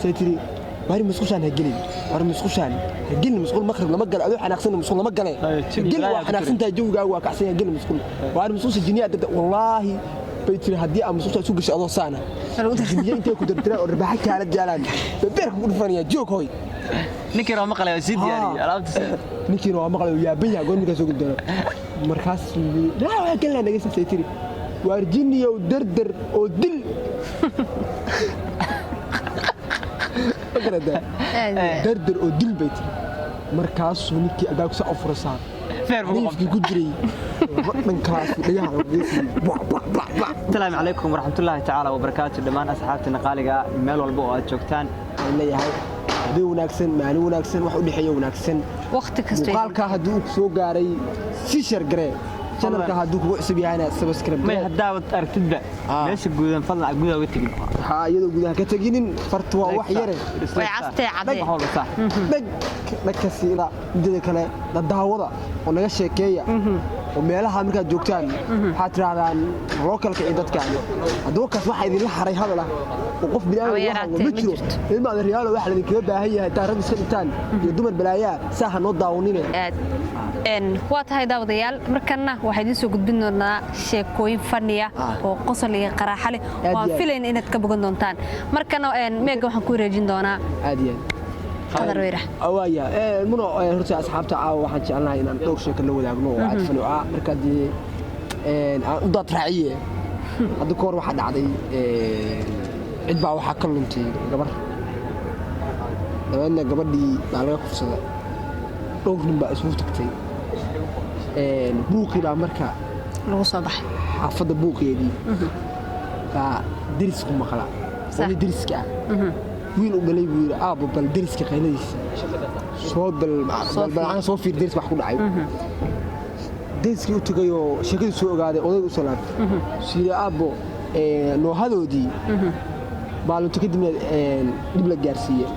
سيتري واري مسخوشان هجلين واري مسخوشان هجلين مسخول مخرج لما قال أدو حناقصين مسخول لما قال هجلين وحناقصين تاجو جوا كحسين هجلين مسخول واري مسخوش الجنيه والله بيتري هدي أم مسخوش سوق الشيء الله سانة الجنيه أنت كنت ترى الرباحك على الجلال بيرك مدفنيا جوك هوي ninkii roo maqlay sid yaari alaabta ninkii roo maqlay yaa biya gooniga soo gudbay markaas la waxa kale naga saaytiri waarjiniyo dardar oo dil agrada dardar oo dil bayt markaas ninkii albaabka soo furasaan feer buu ku jiray من كلاس ديها السلام عليكم ورحمة الله تعالى وبركاته دمان أصحابتنا قالقة ميل والبو aad joogtaan leeyahay hadii wanaagsan maalin wanaagsan wax u dhaxeeyo wanaagsan waqti kasta muuqaalka haduu soo gaaray si share garee channelka haduu kugu cusub yahay subscribe ma hadaawad aragtida meesha guudan fadlan guuda uga tagin ha iyadoo guudaha ka taginin fartu waa wax yare way castay cadee dadka siida dad kale daawada oo naga sheekeeya oo meelaha marka joogtaan waxa tiraadaan localka ee dadka haduu kaas waxa idin la xaray hadal ah oo qof bini'aadam ma jiro ilma real waxa la idin baahan yahay taariikh iska intaan iyo dumar balaaya saaha noo daawanine waa tahay daawadayaal markana waxa idin soo gudbin doonaa sheekooyin faniya oo qosol iyo qaraaxa leh waan filayn inaad ka bogan doontaan markana meega waxaan ku wareejin doonaa aadiyan qadar weera awaaya muno horta asxaabta caawa waxaan jecelnahay inaan dhowr sheeko la wadaagno oo aad fani ah marka dii aan u dad raaciye hadda koor waxa dhacday cid baa waxa ka luntay gabar dabeedna gabadhii baa laga kufsaday dhowr nin baa isugu tagtay buuqii baa marka lagu soo baxay xaafadda buuqeedii baa dirisku maqla wali diriska wiil u dhalay buu yiri aabo bal diriska qayladiisa soo bal soo fiir diris wax ku dhacay diriskii u tagayo sheekadii soo ogaaday odaygu soo laabtay sidii aabo noohadoodii baa lu tukadina dib la gaarsiiyay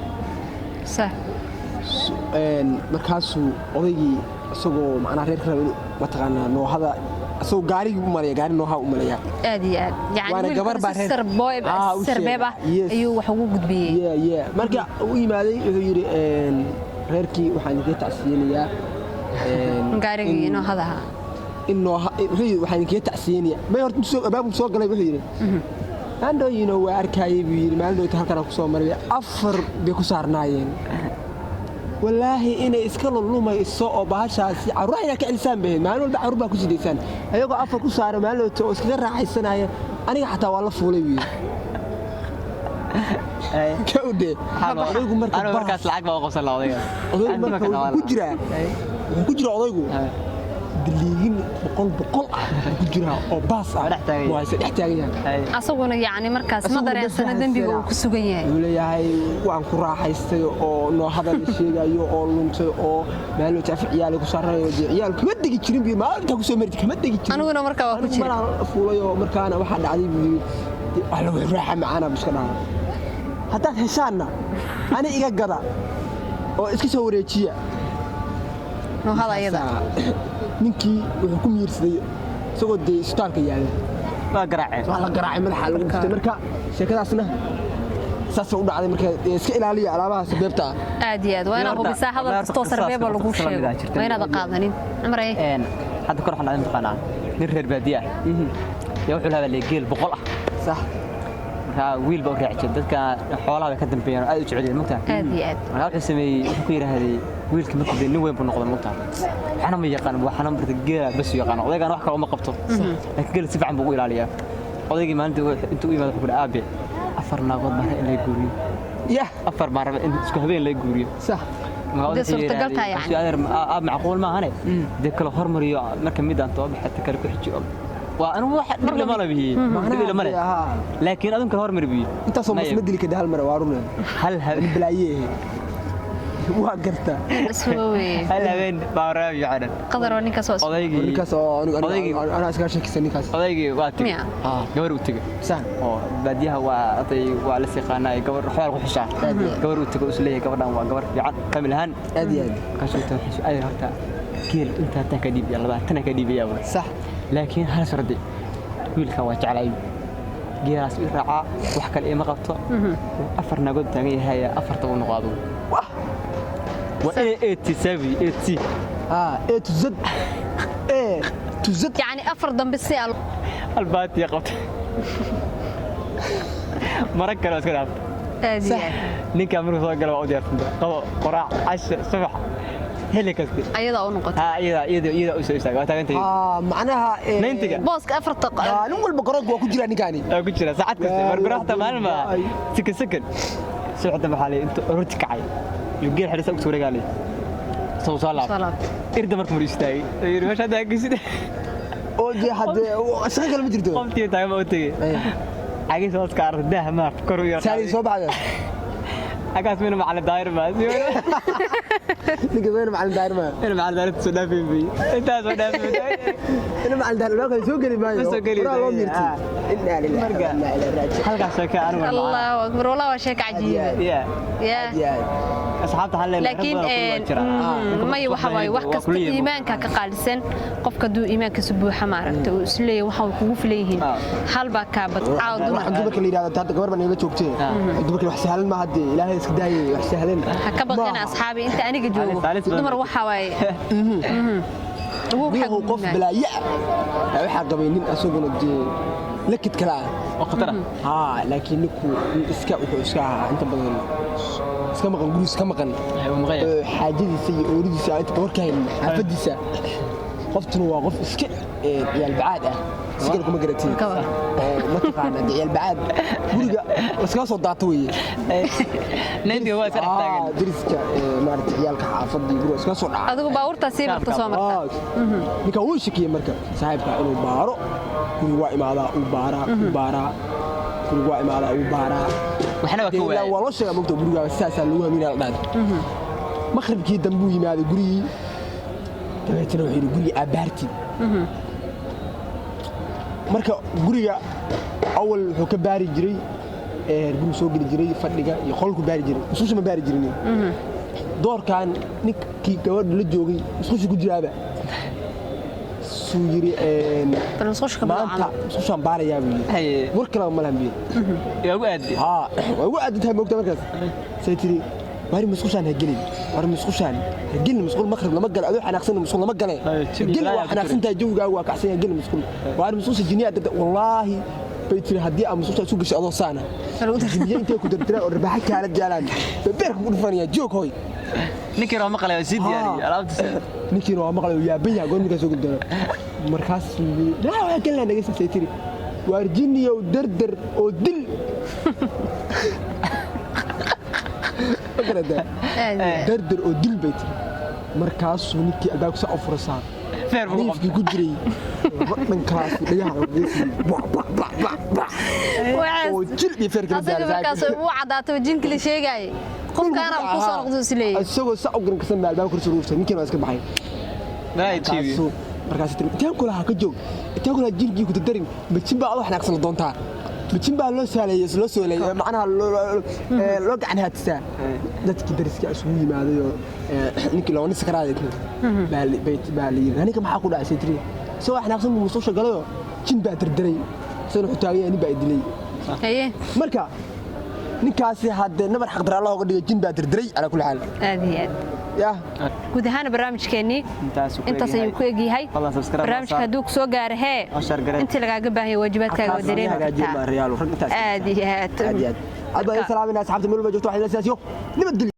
صح markaasuu odaygii isagoo macnaa reer kale mataqaanaa noohada asoo gaarigi u maleeya gaari nooha u maleeya aad iyo aad yani gabar baa reer sarbeeb ayuu wax ugu gudbiyay marka uu yimaaday wuxuu yiri reerkii waxaan idin tacsiyinayaa gaarigi noohada in nooha waxaan idin tacsiyinayaa ma horta soo abaabku soo galay wuxuu yiri ando waa arkayay buu yiri maalin halkan ku soo maray afar bay ku saarnaayeen wallaahi inay iska lulumayso oo baashaasi caruurayna ka ilsaan baa maalin walba caruur baa ku sideesan ayagoo afar ku saaray maalin oo iska raaxaysanaya aniga xataa waa la fuulay buu kawde odaygu markaas lacag baa qabsan la odayga odaygu ku jira odaygu دليين بقول ku jira oo baas ah waa is dhex taagan yahay asaguna yaani markaas ma dareensan dambiga uu ku sugan yahay uu leeyahay waan ku raaxaystay oo noo hadal sheegayo oo luntay oo meelo taaficiyaal ku saarayo ciyaal kuma digi jirin bi maalinta ku soo martay kuma digi jirin aniguna markaa waa ku jira fuulayo markaana waxa dhacday buu wax lagu raaxa macana biska dhaana hadaa heshaana ani iga gada oo iska soo wareejiya noo hadayada ninkii wuxuu ku miirsaday isagoo de isbitaalka yaalay waa la garaacay madaxa lagu gubtay marka sheekadaasna saas u dhacday marka iska ilaaliyo alaabaha sabeebta aad iyo aad waa inaad hubisaa hadal kastoo sarbeeb lagu sheego waa inaad qaadanin amray hadda kor xanaad taqaanaa nin reer baadiya yaa wuxuu leeyahay geel 100 ah sax wiil baa raacay dadka xoolaha ka dambeeyay aad u jecel mugtaa aad iyo aad marka wuxuu sameeyay wuxuu ku yiraahday wiilka markuu nin weyn buu noqday mugtaa waxana ma yaqaan waxana marka geela bas yaqaan odaygan wax kale uma qabto laakiin geel si fiican buu u ilaaliyaa odaygii maalintii intuu u yimaado wuxuu aabe afar naagood baa in la guuriyo afar maar in isku habeen la guuriyo sax ma suurtagal tahay aab macquul ma ahane de kala hormariyo marka mid aan toob xataa kale ku xijiyo وأنا واحد دبل ما لبيه دبل ما له لكن أظن كهور مربيه أنت صوم مسمد لي كده هالمرة وارونه هل بلايه واقرته هل وين بارا يعرف قدر ونيك صوص أنا أسكر شيء كسني كاس أضيقي واتي جبر وتجي سان بديها وأطي وعلى سقانا جبر حوار وحشة جبر وتجي أسليه جبر نام وجبر يعن كمل هن أدي كشوت وحش أي هرتا كيل أنت تكذب يلا بقى تنا كذب يا ولد صح لكن هل سردي ويلك واجع علي geelaas ii raacaa wax kale ima qabto afar nagood taagan yahay afarta uu noqdo waa A87 A to Z A to Z يعني أفر ضم بالسيال البات يا قط مركز اسكت ninka markuu soo galo waa u diyaarsan qabo qoraac casho subax heli kasta أيضا أو نقطة iyada u soo istaagay waa taagantay macnaha nayntiga بوسك أفر nin walba garoog waa ku jira ninkaani ku jira saacad kasta markuu maalin ma sikin suuxda maxaa leh inta roti kacay iyo geel xiriisa u soo reegaalay soo salaam irda markuu mar istaagay yiri meesha hada gisid oo jee hadee shaqo kale ma jirto qoftii taagama u tagay عايز أذكر ده ما فكروا يا سالي صوب هذا أقاس منهم على داير ما نقول منهم على داير ما أنا مع داير سودافي بي أنت سودافي أنا مع داير ما كان سوق لي بايو سوق لي إن لله حلقة شكا أنا الله أكبر والله وشيك عجيب يا أصحابته هلا لكن ما يوحى وحكة إيمانك كقالسن قف كدو إيمانك سبوع حمارك تسلي وحول كوف ليهن حال بكابت عاود دوبك اللي هذا تاعك قبل ما نيجي تشوفتي دوبك وحسهل ما هدي إلهي اسكداي وحسهلين حكبك أنا أصحابي أنت أنا جوه دمر وحواي هو قف بلا يا waxa qabaynin asaguna lakid kala waqtara laakiin ninku iska wuxuu iska inta badan iska maqan guriis ka maqan xaajadiisa iyo ooridiisa inta warkayn xafadiisa qoftuna waa qof iska yaal baad ah iska kuma garatin ma taqaana yaal baad guriga iska soo daato weeye nayntiga waa sax taagan diriska maarta yaalka xaafadii guriga iska soo dhaca adigu baawurta sii marta soo marta ninka uu shakiyay marka saaxiibka inuu baaro guriga waa imaadaa uu baaraa guriga waa imaadaa uu baaraa waxna waa ka waayay waa loo sheegay mugta guriga saasaa lagu haminaa la dhaad maqribkii dambe uu yimaaday gurigii dabeetana wuxuu yidhi guriga abaarti marka guriga awal wuxuu ka baari jiray guriga soo geli jiray fadhiga iyo qolku baari jiray ususha ma baari jirin doorkan ninkii gabadha la joogay ususha ku jiraaba suu yiri maanta usushan baarayaa buu yiri war kale ma lahan buu yaa ugu aadi waa ugu aadi tahay moogta markaas say tiri bari musqushan ha gelin war musqushan ha gelin musqul maqrib lama gal adoo xanaaqsan musqul lama galay gelin waa xanaaqsan tahay jawgaaga waa kacsan yahay gelin musqul war musqusha jiniya dad wallahi bay tiri hadii aan musqusha soo gashay adoo saana jiniya intay ku dartira oo rabaaxa kala jaalaan beerka ku dhufanayaa joog hoy ninkii roo maqlay si diyaari alaabta ninkii roo maqlay yaa baya goormiga soo gudbana markaas waa galna naga say tiri war jiniya dardar oo dil dardar oo dil bay tiri markaasuu ninkii albaabka saa u furasaan neefkii ku jiray dhan kalaas dhayaha oo jil iyo feer kala jaaray markaas uu cadaato jinka la sheegay qofkaana ku soo noqdo sileey isagoo saa u garan kasan albaabka ku soo ninkii waa iska baxay markaas tiri intaan kula ha ka joog intaan kula jinkii ku dadarin ma jin baa wax naaqsan doontaa bijin baa loo saaleeyay loo soo leeyay macnaha loo gacan haadsaa dadkii dariska isugu yimaaday oo ninkii loo nis karaaday baa liiray aniga maxaa ku dhacay tiri soo wax naaqsan muu soo shaqalayo jin baa dardaray soo xutaagay ani baa idilay marka ninkaasi hadda nabar xaq daraa looga dhigay jin baa dardaray ala kulli xaal aad يا guud ahaan barnaamijkeennii intaas ayuu ku egyahay barnaamijka hadduu ku soo gaaro hee intii lagaaga baahaya waajibaadkaaga waa dareemi kartaa aad iyo aad aad baa salaamina asxaabta meel walba joogto waxay la siyaasiyo nabadgelyo